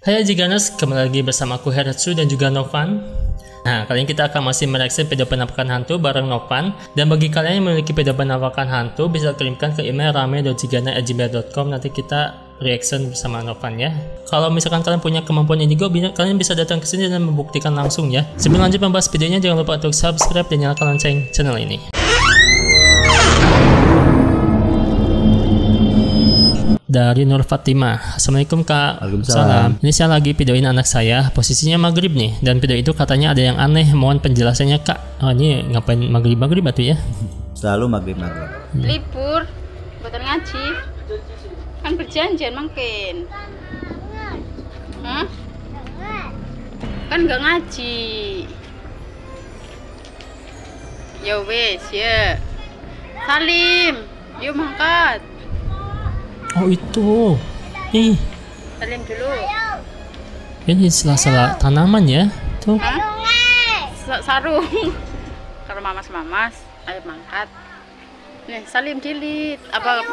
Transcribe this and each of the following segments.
Hai Jiganers, kembali lagi bersama aku Heratsu dan juga Novan. Nah, kali ini kita akan masih mereaksi video penampakan hantu bareng Novan. Dan bagi kalian yang memiliki video penampakan hantu, bisa kirimkan ke email rame.jigana@gmail.com. Nanti kita reaction bersama Novan ya. Kalau misalkan kalian punya kemampuan indigo, kalian bisa datang ke sini dan membuktikan langsung ya. Sebelum lanjut membahas videonya, jangan lupa untuk subscribe dan nyalakan lonceng channel ini. Dari Nur Fatimah. Assalamualaikum Kak. Waalaikumsalam. Ini saya lagi videoin anak saya, posisinya maghrib nih, dan video itu katanya ada yang aneh, mohon penjelasannya Kak. Oh ini ngapain maghrib atuh ya? Selalu maghrib. Libur, buatan ngaji. Kan perjanjian makin. Hah? Kan gak ngaji. Ya wes ya. Salim, yuk mangkat. Oh itu. Ih, Salim dulu. ini sela-sela tanaman ya. Tuh. Hah? Sarung. Kalau mamas, ayo mangkat. Nih, salim dilit. Apa?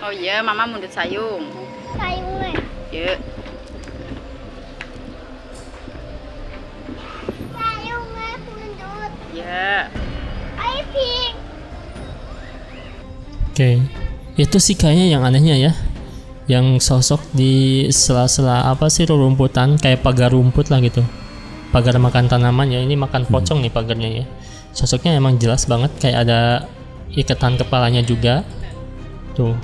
Oh iya, mama mundut sayung. Sayungnya. Yuk. Sayungnya mundut. Ya. Ayo pink. Oke. Itu sih kayaknya yang anehnya ya. Yang sosok di sela-sela apa sih rerumputan kayak pagar rumput lah gitu. Pagar makan tanaman ya, ini makan pocong nih pagarnya ya. Sosoknya emang jelas banget kayak ada ikatan kepalanya juga. Tuh.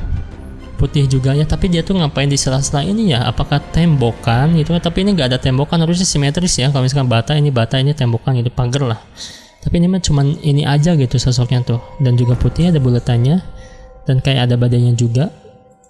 Putih juga ya, tapi dia tuh ngapain di sela-sela ini ya? Apakah tembokan gitu? Tapi ini nggak ada tembokan, harusnya simetris ya. Kalau misalkan bata ini tembokan gitu, pagar lah. Tapi ini mah cuman ini aja gitu sosoknya tuh. Dan juga putih ada buletannya. Dan kayak ada badannya juga.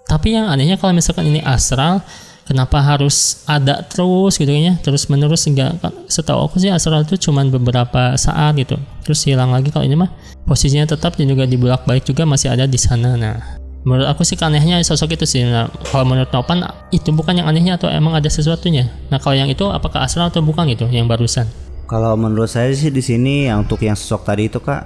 Tapi yang anehnya kalau misalkan ini astral, kenapa harus ada terus gitu ya, terus menerus, hingga setahu aku sih astral itu cuman beberapa saat gitu terus hilang lagi. Kalau ini mah posisinya tetap dan juga dibulak-balik juga masih ada di sana. Nah, menurut aku sih anehnya sosok itu sih. Nah, kalau menurut Novan itu bukan yang anehnya atau emang ada sesuatunya. Nah, kalau yang itu apakah astral atau bukan itu yang barusan? Kalau menurut saya sih di sini yang untuk yang sosok tadi itu Kak,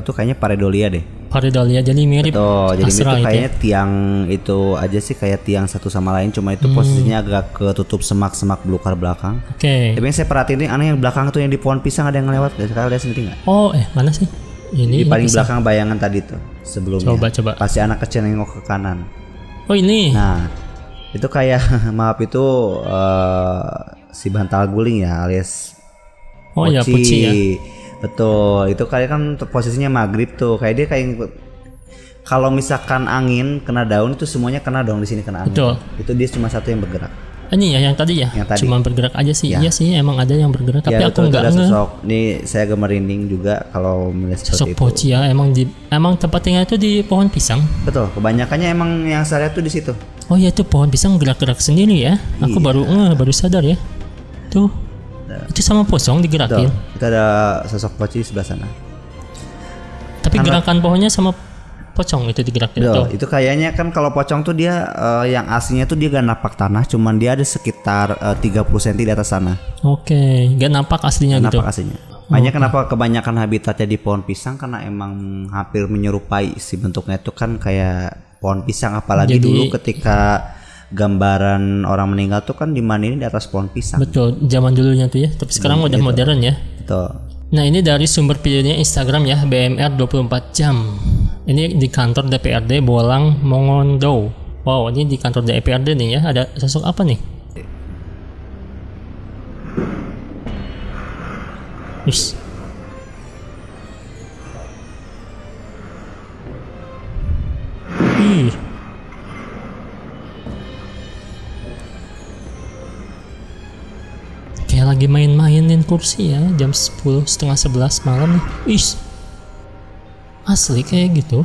itu kayaknya pareidolia deh. Pareidolia, jadi mirip Jadi astral itu kayaknya ya? tiang itu aja sih, kayak tiang satu sama lain, cuma itu posisinya agak ketutup semak-semak belukar belakang. Oke. Tapi yang saya perhatiin ini aneh, yang belakang tuh yang di pohon pisang ada yang lewat. Kalian lihat sendiri nggak? Oh, mana sih? Di paling bisa. belakang bayangan tadi tuh sebelumnya. Coba. Pasti anak kecil nengok ke kanan. Oh ini. Nah, itu kayak maaf itu si bantal guling ya, alias Oh ya, Puci ya. Betul, itu kayak kan posisinya maghrib tuh, kayak dia kayak kalau misalkan angin kena daun itu semuanya kena dong, di sini kena angin. Betul. Itu dia cuma satu yang bergerak. Ini ya yang tadi ya. Yang tadi. Cuma bergerak aja sih. Ya. Iya sih, emang ada yang bergerak. Tapi Ya, aku betul, nggak ada ngeh. sosok. Nih saya agak merinding juga kalau melihat Sosok seperti itu. Poci ya, emang tempat tinggal itu di pohon pisang. Betul, kebanyakannya emang yang saya lihat tuh di situ. Oh iya, itu pohon pisang gerak-gerak sendiri ya. Aku Iya. baru sadar ya. Tuh. Itu sama pocong digerakin. Betul, itu ada sosok poci di sebelah sana. Tapi gerakan pohonnya sama pocong itu digerakin. Betul, Tuh. itu kayaknya kan kalau pocong tuh dia yang aslinya tuh dia gak napak tanah, cuman dia ada sekitar 30 cm di atas sana. Oke, gak nampak aslinya gitu. Napak aslinya. Makanya kenapa kebanyakan habitatnya di pohon pisang, karena emang hampir menyerupai si bentuknya itu kan kayak pohon pisang. Apalagi Jadi, dulu ketika gambaran orang meninggal tuh kan dimandiin di atas pohon pisang. Betul, zaman dulunya tuh ya. Tapi sekarang udah gitu. modern ya. Betul. Nah, ini dari sumber videonya Instagram ya, BMR 24 jam. Ini di kantor DPRD Bolang Mongondo. Wow, ini di kantor DPRD nih ya. Ada sosok apa nih? Wis. Ih. Kayak lagi main-mainin kursi ya, jam 10, setengah 11 malam nih. Ih, asli kayak gitu.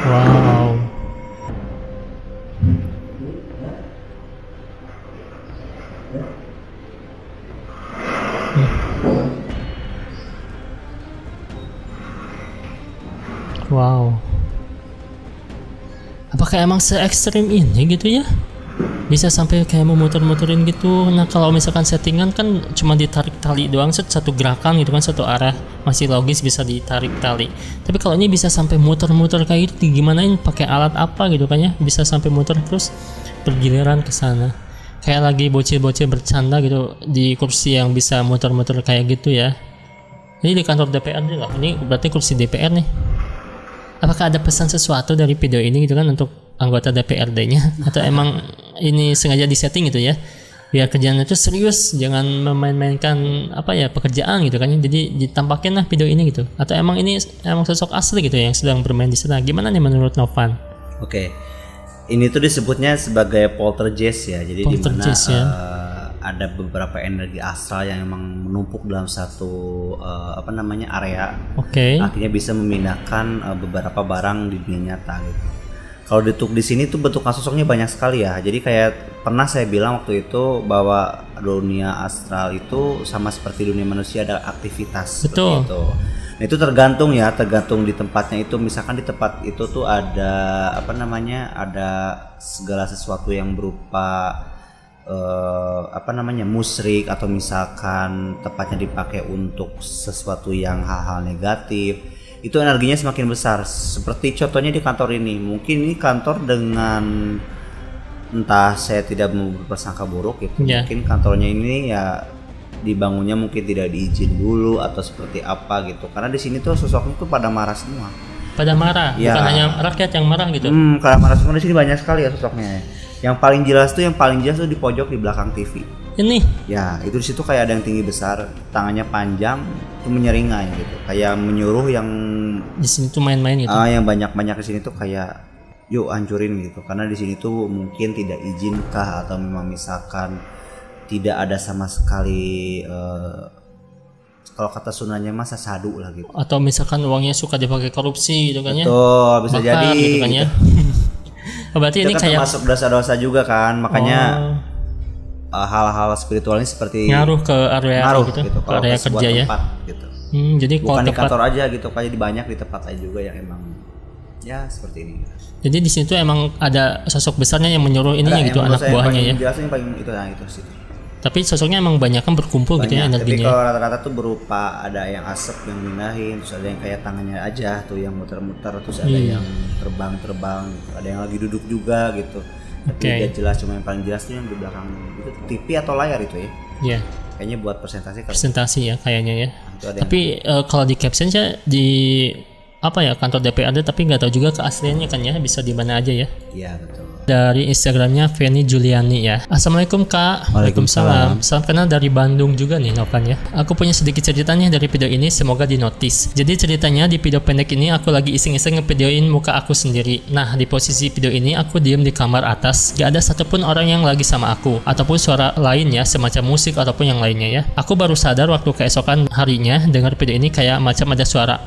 Wow. Wow. Apakah emang se-ekstrim ini gitu ya? Bisa sampai kayak memuter-muterin gitu. Nah, kalau misalkan settingan kan cuma ditarik tali doang, satu gerakan gitu kan, satu arah masih logis bisa ditarik tali. Tapi kalau ini bisa sampai muter-muter kayak gitu, gimanain pakai alat apa gitu kan ya, bisa sampai muter terus. bergiliran ke sana. Kayak lagi bocil-bocil bercanda gitu di kursi yang bisa muter-muter kayak gitu ya. Ini di kantor DPR juga. Ini berarti kursi DPR nih. Apakah ada pesan sesuatu dari video ini gitu kan untuk anggota DPRD-nya? Atau emang ini sengaja disetting gitu ya? Biar kerjaan itu serius, jangan memain-mainkan apa ya pekerjaan gitu kan. Jadi ditampakin lah video ini gitu. Atau emang ini emang sosok asli gitu ya yang sedang bermain di sana. Gimana nih menurut Novan? Oke. Ini tuh disebutnya sebagai poltergeist ya. Jadi di mana ya. Ada beberapa energi astral yang memang menumpuk dalam satu area. Oke. Akhirnya bisa memindahkan beberapa barang di dunia nyata gitu. Kalau di sini tuh bentuk sosoknya banyak sekali ya. Jadi kayak pernah saya bilang waktu itu bahwa dunia astral itu sama seperti dunia manusia, ada aktivitas. Betul. Seperti itu. Nah, itu tergantung di tempatnya itu. Misalkan di tempat itu tuh ada ada segala sesuatu yang berupa musyrik, atau misalkan tempatnya dipakai untuk sesuatu yang hal-hal negatif, itu energinya semakin besar. Seperti contohnya di kantor ini, mungkin ini kantor dengan, entah saya tidak mau berprasangka buruk gitu, mungkin kantornya ini ya dibangunnya mungkin tidak diizin dulu atau seperti apa gitu, karena di sini tuh sosoknya tuh pada marah semua. Pada marah, bukan hanya rakyat yang marah gitu. Karena marah semua di sini banyak sekali ya sosoknya. Yang paling jelas tuh di pojok di belakang TV. Ini? Ya, itu di situ kayak ada yang tinggi besar, tangannya panjang, itu menyeringai gitu, kayak menyuruh yang di sini tuh main-main gitu. Yang banyak di sini tuh kayak yuk hancurin gitu, karena di sini tuh mungkin tidak izinkah, atau memang misalkan tidak ada sama sekali kalau kata Sundanya masa sadu lah gitu. Atau misalkan uangnya suka dipakai korupsi gitu kan ya. Betul, bisa bakar, jadi gitu kan ya. Berarti itu ini kan kayak termasuk dosa-dosa juga kan, makanya hal-hal spiritual ini seperti ngaruh ke area gitu, ke area kerja ya. Tempat, gitu. Jadi bukan kalau di kantor aja gitu, kayak di banyak di tempat lain juga yang emang ya seperti ini. Jadi di situ emang ada sosok besarnya yang menyuruh ininya gitu, anak buahnya ya. Yang paling itu sih. Tapi sosoknya emang banyak kan berkumpul gitu ya energinya. Tapi kalau rata-rata tuh berupa ada yang asap yang mindahin, terus ada yang kayak tangannya aja tuh yang muter-muter, terus ada yang terbang-terbang, ada yang lagi duduk juga gitu. Tapi tidak jelas, cuma yang paling jelas tuh yang di belakang itu TV atau layar itu ya. Iya. Kayaknya buat presentasi ya kayaknya ya. Tapi kalau di captionnya di kantor DPRD, tapi nggak tahu juga keasliannya kan ya, bisa di mana aja ya. Iya betul. Dari Instagramnya Feni Juliani ya. Assalamualaikum Kak. Waalaikumsalam. Salam kenal dari Bandung juga nih Novan ya. Aku punya sedikit ceritanya dari video ini, semoga dinotis. Jadi ceritanya di video pendek ini aku lagi iseng-iseng ngevideoin muka aku sendiri. Nah di posisi video ini aku diem di kamar atas, gak ada satupun orang yang lagi sama aku, ataupun suara lainnya semacam musik ataupun yang lainnya ya. Aku baru sadar waktu keesokan harinya dengar video ini kayak macam ada suara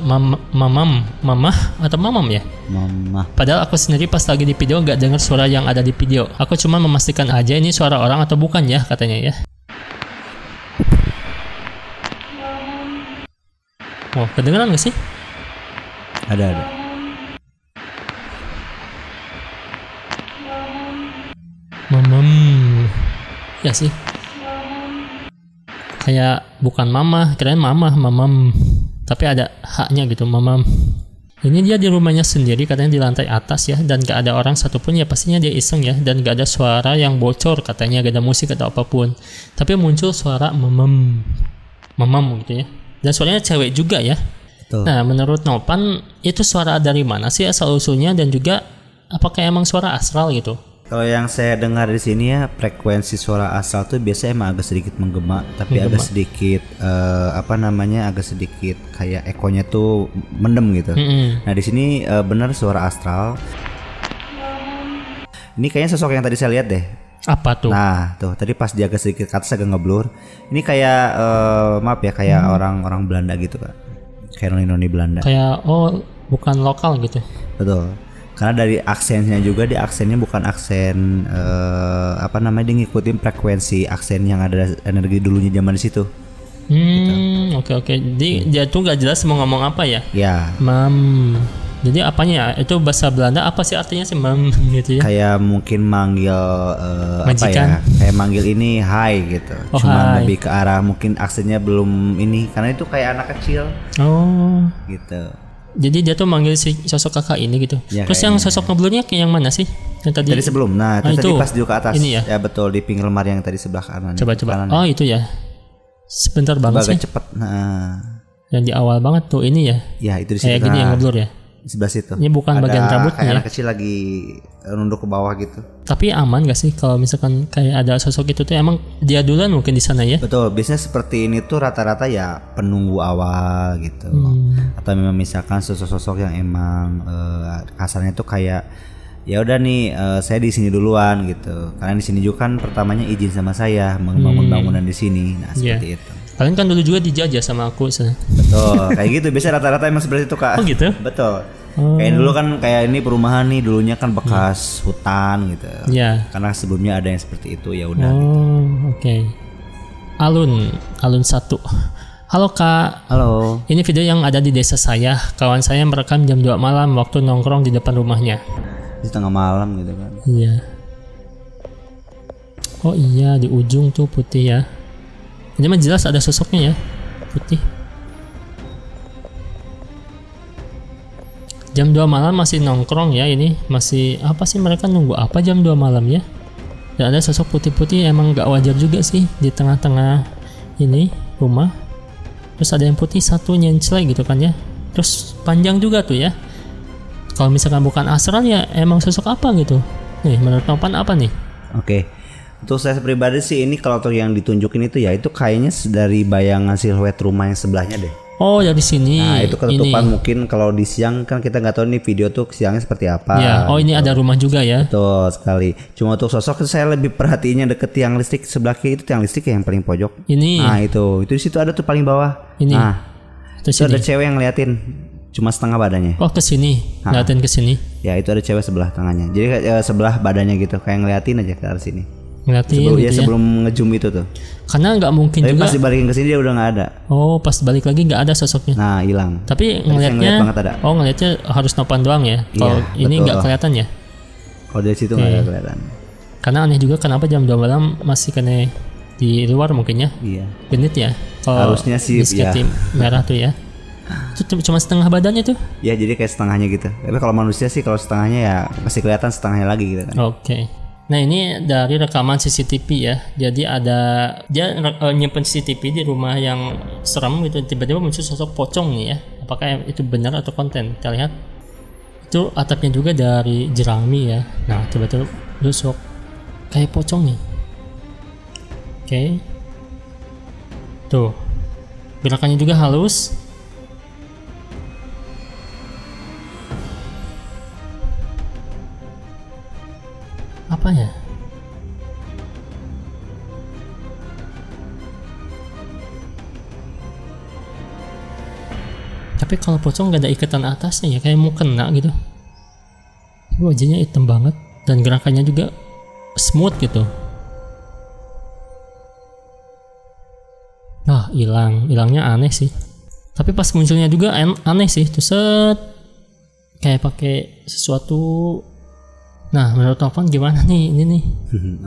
mamah atau mamam ya. Mama. Padahal aku sendiri pas lagi di video gak dengar suara yang ada di video. Aku cuma memastikan aja ini suara orang atau bukan ya, katanya ya. Oh, kedengeran gak sih? Ada. Mamam. Ya sih. Kayak bukan mama, kirain mamam. Tapi ada haknya gitu, mamam. Ini dia di rumahnya sendiri, katanya di lantai atas ya, dan gak ada orang satupun ya, pastinya dia iseng ya, dan gak ada suara yang bocor katanya, gak ada musik atau apapun. Tapi muncul suara mamam gitu ya, dan suaranya cewek juga ya. Betul. Nah menurut Novan itu suara dari mana sih asal usulnya, dan juga apakah emang suara astral gitu? Kalau yang saya dengar di sini ya, frekuensi suara asal tuh biasanya emang agak sedikit menggema, tapi agak sedikit agak sedikit kayak ekonya tuh mendem gitu. Nah di sini benar suara astral. Ini kayaknya sosok yang tadi saya lihat deh. Apa tuh? Nah tuh tadi pas dia agak sedikit ke atas agak ngeblur. Ini kayak kayak orang-orang Belanda gitu kan, kayak noni Belanda. Kayak bukan lokal gitu. Betul. Karena dari aksennya juga, di aksennya bukan aksen dia ngikutin frekuensi aksen yang ada energi dulunya zaman di situ. Oke. Jadi dia tuh gak jelas mau ngomong apa ya? Ya. Jadi apanya? Itu bahasa Belanda apa sih artinya sih mam gitu ya? Kayak mungkin manggil majikan. Kayak manggil ini hai gitu. Cuma lebih ke arah mungkin aksennya belum ini, karena itu kayak anak kecil. Oh. Gitu. Jadi dia tuh manggil si sosok kakak ini gitu. Ya, Terus yang kayaknya. sosok ngeblurnya kayak yang mana sih? Yang tadi. Tadi sebelum. Nah, Ah, itu tadi itu. pas duduk ke atas. Ini ya? Ya betul, di pinggir lemari yang tadi sebelah kanan. Coba. Kanan. Oh itu ya. Sebentar banget Agak sih. cepet. Nah, Yang di awal banget tuh ini ya. ya itu di situ. Kayak gini yang ngeblur ya. Di sebelah situ. Ini bukan Ada bagian rambutnya kayak ya. anak kecil lagi nunduk ke bawah gitu. Tapi aman gak sih kalau misalkan kayak ada sosok itu tuh emang dia duluan mungkin di sana ya? Betul, biasanya seperti ini tuh rata-rata ya penunggu awal gitu. Atau memang misalkan sosok-sosok yang emang kasarnya tuh kayak ya udah nih saya di sini duluan gitu. Karena di sini juga kan pertamanya izin sama saya membangun bangunan di sini. Nah, seperti itu. Kalian kan dulu juga dijajah sama aku. Betul, kayak gitu. Biasanya rata-rata emang seperti itu, Kak. Oh gitu? Betul. Kayak dulu kan kayak ini perumahan nih dulunya kan bekas hutan gitu. Ya. Karena sebelumnya ada yang seperti itu ya udah. Oh oke. Alun 1. Halo Kak. Halo. Ini video yang ada di desa saya. Kawan saya merekam jam 2 malam waktu nongkrong di depan rumahnya. Di tengah malam gitu kan. Iya. Oh iya di ujung tuh putih ya. Ini mah jelas ada sosoknya ya. Putih. Jam 2 malam masih nongkrong ya ini. Masih apa sih mereka nunggu apa jam 2 malam ya? Dan ada sosok putih-putih emang gak wajar juga sih di tengah-tengah ini rumah. Terus ada yang putih satu nyenclek gitu kan ya. Terus panjang juga tuh ya. Kalau misalkan bukan astral ya emang sosok apa gitu. Nih menurut Nopan apa nih? Oke. Untuk saya pribadi sih ini kalau yang ditunjukin itu ya itu kayaknya dari bayangan siluet rumah yang sebelahnya deh. Oh dari sini. Nah itu ketutupan ini. mungkin kalau di siang kan kita nggak tahu nih video tuh siangnya seperti apa. Ya, oh ini ada rumah juga ya. Betul sekali. Cuma untuk sosok itu saya lebih perhatiinnya deket tiang listrik sebelah kiri itu tiang listrik yang paling pojok. Ini. Nah itu di situ ada tuh paling bawah. Ini. Nah Terus itu ada ini. cewek yang ngeliatin cuma setengah badannya. Oh ke sini. Ngeliatin ke sini. Ya itu ada cewek sebelah tangannya. Jadi sebelah badannya gitu kayak ngeliatin aja ke arah sini. Ngeliatin Sebelum, gitu ya. sebelum ngezoom itu tuh. Karena nggak mungkin Tapi juga. pas dibalikin ke sini dia udah nggak ada. Oh pas balik lagi nggak ada sosoknya. Nah hilang. Tapi saya ngeliat ngelihatnya. banget ada. Oh ngelihatnya harus Nopan doang ya. Kalau Iya, ini betul. nggak kelihatan ya. Kalau dari situ nggak ada kelihatan. Karena aneh juga kenapa jam 2 malam masih kena di luar mungkin ya. Iya. Genit ya. Kalau Harusnya sih, di skate ya. merah tuh ya. Itu cuma setengah badannya tuh. Ya jadi kayak setengahnya gitu. Tapi kalau manusia sih kalau setengahnya ya masih kelihatan setengahnya lagi gitu kan. Oke. Nah ini dari rekaman CCTV ya. Jadi ada dia nyimpen CCTV di rumah yang serem gitu. Tiba-tiba muncul sosok pocong nih ya. Apakah itu benar atau konten? Kita lihat. Itu atapnya juga dari jerami ya. Nah tiba-tiba sosok kayak pocong nih. Oke. Tuh. Gerakannya juga halus. Apa ya? Tapi kalau pocong gak ada ikatan atasnya ya, kayak mau kena gitu. Wajahnya hitam banget dan gerakannya juga smooth gitu. Nah, hilangnya aneh sih. Tapi pas munculnya juga aneh sih, tuh set kayak pakai sesuatu. Nah, menurut Tovan gimana nih ini nih?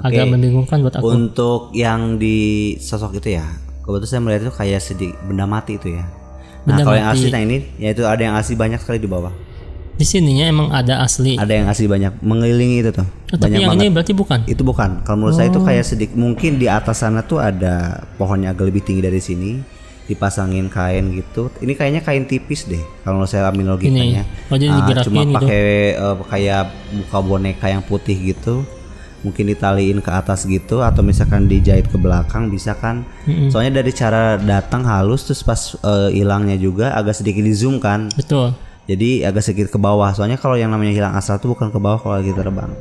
Agak membingungkan buat aku. Untuk yang di sosok itu ya, kebetulan saya melihat itu kayak sedikit benda mati itu ya. Nah Benda kalau yang mati. asli nah ini, yaitu ada yang asli banyak sekali di bawah. Di sininya emang ada asli. Ada yang asli banyak mengelilingi itu tuh. Oh, tapi banyak yang banget. ini berarti bukan. Itu bukan. Kalau menurut saya itu kayak sedikit mungkin di atas sana tuh ada pohonnya agak lebih tinggi dari sini, dipasangin kain gitu. Ini kayaknya kain tipis deh kalau saya ambil logikanya. Oh, jadi digerakin cuma gitu. pakai kayak muka boneka yang putih gitu. Mungkin ditaliin ke atas gitu atau misalkan dijahit ke belakang bisa kan. Soalnya dari cara datang halus terus pas hilangnya juga agak sedikit di zoom kan. Betul. Jadi agak sedikit ke bawah. Soalnya kalau yang namanya hilang asal tuh bukan ke bawah kalau lagi terbang.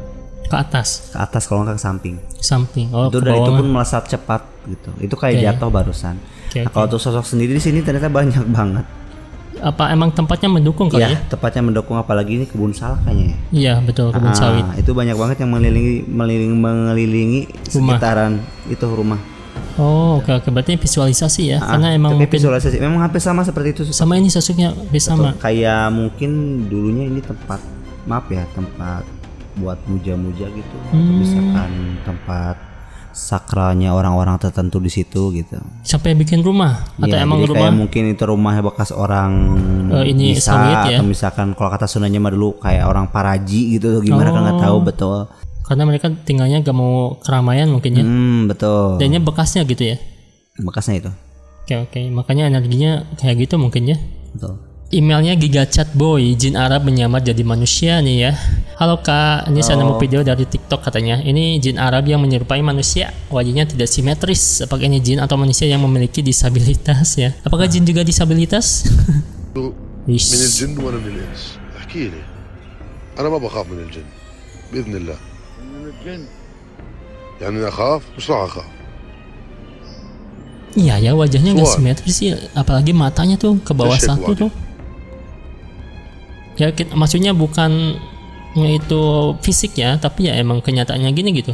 Ke atas, Ke atas kalau nggak ke samping. samping. Oh, Itu ke dan itu bawah pun mah. melesat cepat gitu. Itu kayak Oke. jatuh barusan. Oke, Nah, kalau tuh sosok sendiri di sini ternyata banyak banget. Apa emang tempatnya mendukung kali ya? Ya, tepatnya mendukung apalagi ini kebun salak kayaknya ya. Iya, betul, kebun sawit. Itu banyak banget yang mengelilingi sekitaran itu rumah. Oh, oke, berarti visualisasi ya. Karena emang tapi mungkin visualisasi memang hampir sama seperti itu. sama ini sosoknya sama. Kayak mungkin dulunya ini tempat tempat buat muja-muja gitu atau misalkan tempat sakralnya orang-orang tertentu di situ gitu. Sampai bikin rumah atau Iya, emang jadi rumah kayak mungkin itu rumahnya bekas orang ini bisa Soviet ya? atau misalkan kalau kata Sundanya mah dulu kayak orang Paraji gitu gimana kan nggak tahu betul. karena mereka tinggalnya gak mau keramaian mungkin ya. Betul. Dan ini bekasnya gitu ya. Bekasnya itu. Oke, makanya energinya kayak gitu mungkin ya. Betul. Emailnya GigaChat Boy, jin Arab menyamar jadi manusia nih ya. Halo Kak, ini saya nemu video dari TikTok katanya. Ini jin Arab yang menyerupai manusia, wajahnya tidak simetris. Apakah ini jin atau manusia yang memiliki disabilitas ya? Apakah jin juga disabilitas? من الجن ولا من الإنس؟ احكي لي. أنا ما بخاف من الجن بإذن الله. من الجن يعني أخاف؟ مش راح أخاف. Iya ya, wajahnya nggak simetris sih, apalagi matanya tuh ke bawah satu tuh. Ya maksudnya bukan itu fisik ya, tapi ya emang kenyataannya gini gitu.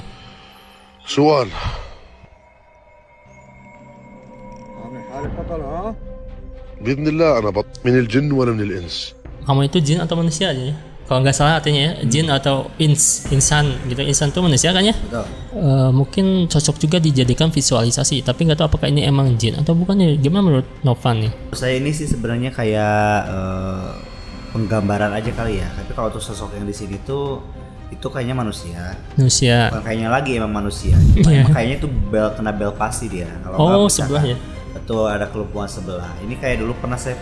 سؤال. بإذن الله أنا من الجن ولا من الإنس. Kamu itu jin atau manusia aja ya? Kalau nggak salah artinya ya, jin atau insan gitu. Insan tuh manusia kan ya? Betul. Mungkin cocok juga dijadikan visualisasi, tapi nggak tahu apakah ini emang jin atau bukan ya. Gimana menurut Novan nih? Saya ini sih sebenarnya kayak penggambaran aja kali ya. Tapi kalau untuk sosok yang di sini tuh itu kayaknya manusia. Manusia. Bukan kayaknya lagi emang manusia. Emang kayaknya itu kena bel pasti dia. Kalau nggak sebelah ya. Betul, ada kelumpuhan sebelah. Ini kayak dulu saya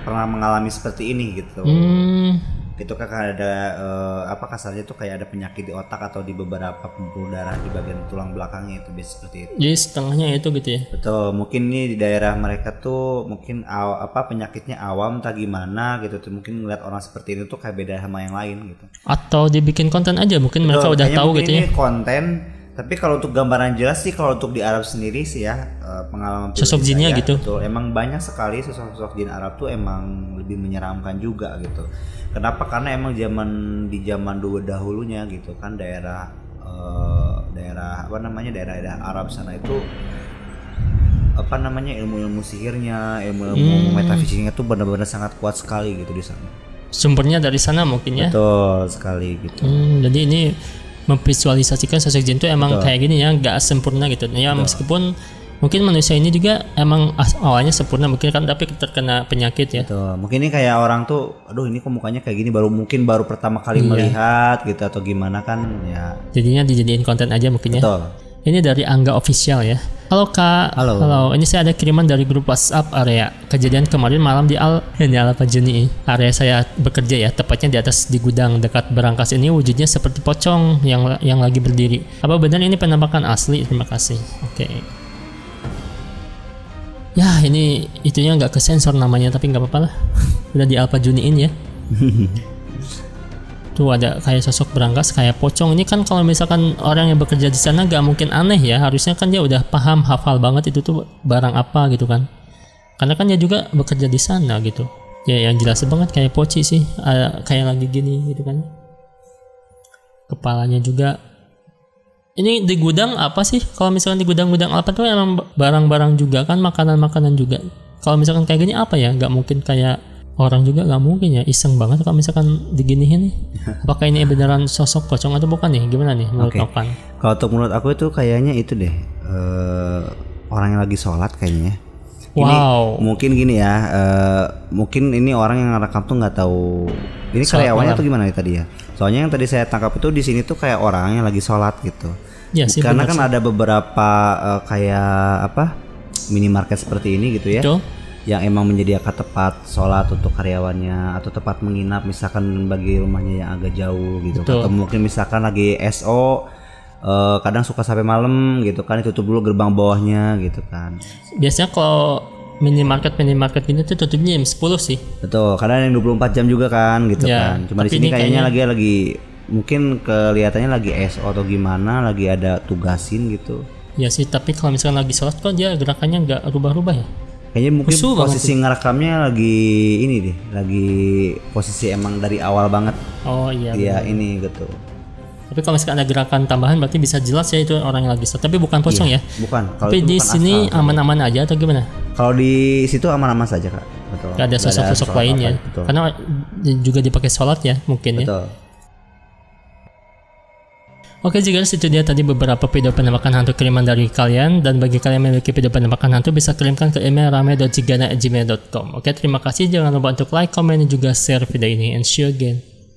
pernah mengalami seperti ini gitu. Itu kan ada kasarnya tuh kayak ada penyakit di otak atau di beberapa pembuluh darah di bagian tulang belakangnya itu biasa seperti itu. Jadi setengahnya itu gitu ya. Betul, mungkin ini di daerah mereka tuh mungkin penyakitnya awam tak gimana gitu tuh, mungkin ngeliat orang seperti ini tuh kayak beda sama yang lain gitu. Atau dibikin konten aja mungkin. Betul, mereka udah tahu gitu ya. Ini konten, tapi kalau untuk gambaran jelas sih kalau untuk di Arab sendiri sih ya pengalaman sosok jinnya gitu. Betul, emang banyak sekali sosok-sosok jin Arab tuh emang lebih menyeramkan juga gitu. Kenapa? Karena emang di zaman dulu dahulunya gitu kan daerah daerah Arab sana itu ilmu-ilmu sihirnya, ilmu metafisiknya tuh benar-benar sangat kuat sekali gitu di sana. Sumbernya dari sana mungkin ya. Betul sekali gitu. Jadi ini memvisualisasikan sosok jin itu emang kayak gini ya, nggak sempurna gitu. Ya meskipun mungkin manusia ini juga emang awalnya sempurna mungkin kan, tapi terkena penyakit ya. Betul. Mungkin ini kayak orang tuh, aduh ini kok mukanya kayak gini, baru pertama kali melihat gitu atau gimana kan ya. Jadinya dijadiin konten aja mungkin ya. Betul. Ini dari Angga Official ya. Halo Kak. Halo. Ini saya ada kiriman dari grup WhatsApp area. Kejadian kemarin malam di Al-Fajuni. Area saya bekerja ya, tepatnya di atas di gudang dekat berangkas ini wujudnya seperti pocong yang lagi berdiri. Apa benar ini penampakan asli? Terima kasih. Oke. Ya ini itunya nggak kesensor namanya, tapi nggak apa-apa lah. Udah di Al-Fajuniin ya. Tuh ada kayak sosok berangkas kayak pocong. Ini kan kalau misalkan orang yang bekerja di sana nggak mungkin aneh ya, harusnya kan dia udah paham, hafal banget itu tuh barang apa gitu kan, karena kan dia juga bekerja di sana gitu ya. Yang jelas banget kayak poci sih, kayak lagi gini gitu kan, kepalanya juga. Ini di gudang apa sih? Kalau misalkan di gudang-gudang apa tuh emang barang-barang juga kan, makanan-makanan juga. Kalau misalkan kayak gini apa ya? Nggak mungkin kayak orang juga, nggak mungkin ya. Iseng banget kalau misalkan diginiin nih. Apakah ini beneran sosok pocong atau bukan nih? Gimana nih menurut Novan? Kalau menurut aku itu kayaknya itu deh orang yang lagi sholat kayaknya. Wow. Ini mungkin gini ya. Mungkin ini orang yang rekam tuh nggak tahu. Ini karyawannya tuh gimana nih tadi ya? Soalnya yang tadi saya tangkap itu di sini tuh kayak orang yang lagi sholat gitu. Ya, sih, karena kan ada beberapa kayak minimarket seperti ini gitu ya. Betul. Yang emang menyediakan tempat sholat untuk karyawannya atau tempat menginap misalkan bagi rumahnya yang agak jauh gitu. Betul. Atau mungkin misalkan lagi SO kadang suka sampai malam gitu kan, ditutup dulu gerbang bawahnya gitu kan. Biasanya kalau minimarket ini tuh tutupnya jam 10 sih. Betul, kadang yang 24 jam juga kan gitu ya, kan. Cuma di sini kayaknya lagi mungkin kelihatannya lagi SO atau gimana, lagi ada tugasin gitu. Ya sih, tapi kalau misalkan lagi sholat kok dia gerakannya nggak rubah-rubah ya? Kayaknya mungkin posisi ngerekamnya lagi ini deh, lagi posisi emang dari awal banget. Oh iya. Iya ini gitu. Tapi kalau misalkan ada gerakan tambahan berarti bisa jelas ya itu orang yang lagi sholat. Tapi bukan pocong ya? Bukan. Tapi di sini aman-aman aja atau gimana? Kalau di situ aman-aman saja Kak. Betul. Gak ada sosok-sosok lain ya. Karena juga dipakai sholat ya mungkin. Betul. Ya. Oke guys, itu dia tadi beberapa video penampakan hantu kiriman dari kalian. Dan bagi kalian yang memiliki video penampakan hantu, bisa kirimkan ke email rame.cigana@gmail.com. Oke, terima kasih. Jangan lupa untuk like, comment, dan juga share video ini. And see you again.